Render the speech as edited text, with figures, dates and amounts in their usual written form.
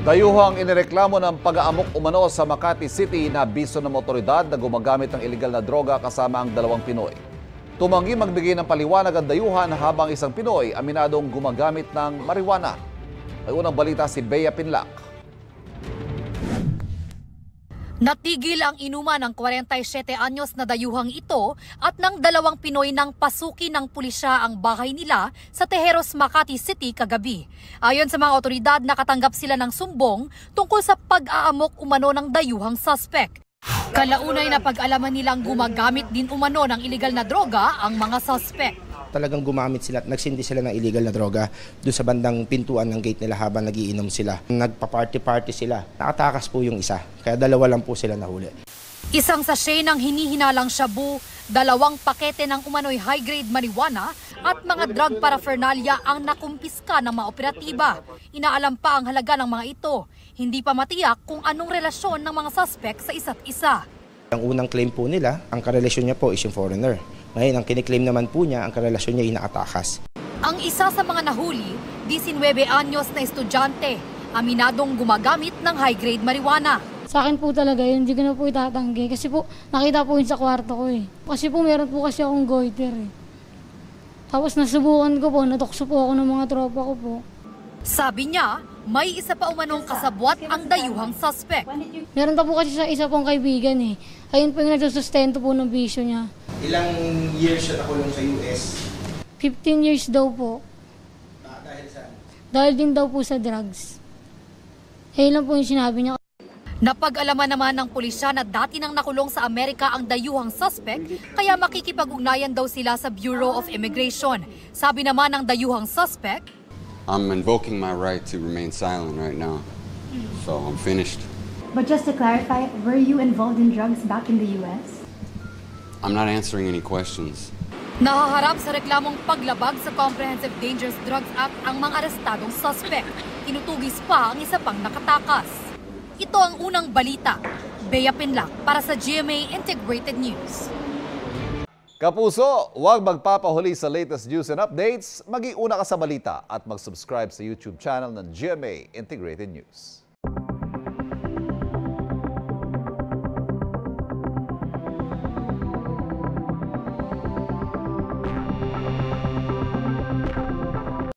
Dayuhang inireklamo ng pag-aamok umano sa Makati City na biso ng otoridad na gumagamit ng iligal na droga kasama ang 2 Pinoy. Tumanggi magbigay ng paliwanag ang dayuhan habang isang Pinoy aminadong gumagamit ng marijuana. May unang balita si Bea Pinlac. Natigil ang inuman ng 47 anyos na dayuhang ito at ng 2 Pinoy nang pasukin ng pulisya ang bahay nila sa Tejeros, Makati City kagabi. Ayon sa mga otoridad, nakatanggap sila ng sumbong tungkol sa pag-aamok umano ng dayuhang suspect. Kalaunay na pag-alaman nilang gumagamit din umano ng iligal na droga ang mga suspect. Talagang gumamit sila, nagsindi sila ng illegal na droga doon sa bandang pintuan ng gate nila habang nagiinom sila. Nagpa-party-party sila. Nakatakas po yung isa, kaya 2 lang po sila nahuli. Isang sachet ng hinihinalang shabu, 2 pakete ng umano'y high-grade marijuana at mga drug paraphernalia ang nakumpiska ng mga operatiba. Inaalam pa ang halaga ng mga ito. Hindi pa matiyak kung anong relasyon ng mga suspect sa isa't isa. Ang unang claim po nila, ang karelasyon niya po is yung foreigner. Ngayon, ang kiniklaim naman po niya, ang karelasyon niya ay nakatakas. Ang isa sa mga nahuli, 19 anyos na estudyante, aminadong gumagamit ng high-grade marijuana. Sa akin po talaga yun, hindi ko na po itatanggi. Kasi po, nakita po yun sa kwarto ko eh. Kasi po, meron po kasi akong goiter eh. Tapos nasubukan ko po, natukso po ako ng mga tropa ko po. Sabi niya, may isa pa umanong kasabwat ang dayuhang suspect. Meron pa po kasi sa isa pong kaibigan eh. Ayun po yung nagsusustento po ng bisyo niya. Ilang years siya nakulong sa US? 15 years daw po. Dahil saan? Dahil din daw po sa drugs. Ayun lang po yung sinabi niya. Napag-alaman naman ng pulisya na dati nang nakulong sa Amerika ang dayuhang suspect, kaya makikipag-ugnayan daw sila sa Bureau of Immigration. Sabi naman ng dayuhang suspect, I'm invoking my right to remain silent right now, so I'm finished. But just to clarify, were you involved in drugs back in the US? I'm not answering any questions. nahaharap sa reklamong paglabag sa Comprehensive Dangerous Drugs Act ang mga arestadong suspect. Tinutugis pa ang isa pang nakatakas. Ito ang unang balita. Bea Pinlac para sa GMA Integrated News. Kapuso, huwag magpapahuli sa latest news and updates. Mag-iuna ka sa balita at mag-subscribe sa YouTube channel ng GMA Integrated News.